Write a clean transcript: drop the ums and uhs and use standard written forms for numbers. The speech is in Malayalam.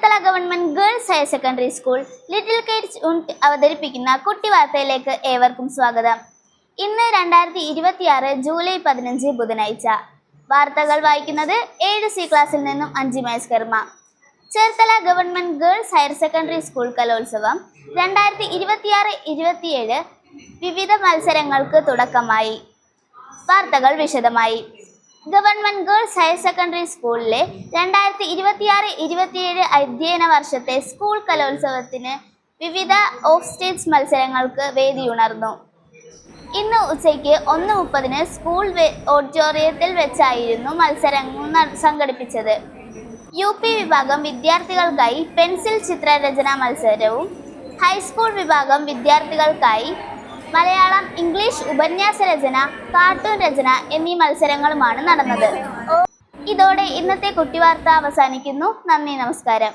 Cherthala government girls higher secondary school little kids unit അവതരിപ്പിക്കുന്ന കുട്ടി വാർത്തയിലേക്ക് ഏവർക്കും സ്വാഗതം. ഇന്ന് 2026 ജൂലൈ 15 ബുധനാഴ്ച. വാർത്തകൾ വായിക്കുന്നത് 7C ക്ലാസ്സിൽ നിന്നും 5 മേസ്കർമ്മ. Cherthala government girls higher secondary school Kalolsavam 2026-27 വിവിധ മത്സരങ്ങൾക്ക് തുടക്കമായി. വാർത്തകൾ വിശദമായി. ഗവൺമെന്റ് ഗേൾസ് ഹയർ സെക്കൻഡറി സ്കൂളിലെ 2026-27 അധ്യയന വർഷത്തെ സ്കൂൾ കലോത്സവത്തിന് വിവിധ ഓഫ് സ്റ്റേജ് മത്സരങ്ങൾക്ക് വേദിയുണർന്നു. ഇന്ന് ഉച്ചയ്ക്ക് 1:30 സ്കൂൾ ഓഡിറ്റോറിയത്തിൽ വെച്ചായിരുന്നു മത്സരങ്ങൾ സംഘടിപ്പിച്ചത്. UP വിഭാഗം വിദ്യാർത്ഥികൾക്കായി പെൻസിൽ ചിത്രരചനാ മത്സരവും ഹൈസ്കൂൾ വിഭാഗം വിദ്യാർത്ഥികൾക്കായി മലയാളം, ഇംഗ്ലീഷ് ഉപന്യാസ രചന, കാർട്ടൂൺ രചന എന്നീ മത്സരങ്ങളുമാണ് നടന്നത്. ഇതോടെ ഇന്നത്തെ കുട്ടിവാർത്ത അവസാനിക്കുന്നു. നന്ദി, നമസ്കാരം.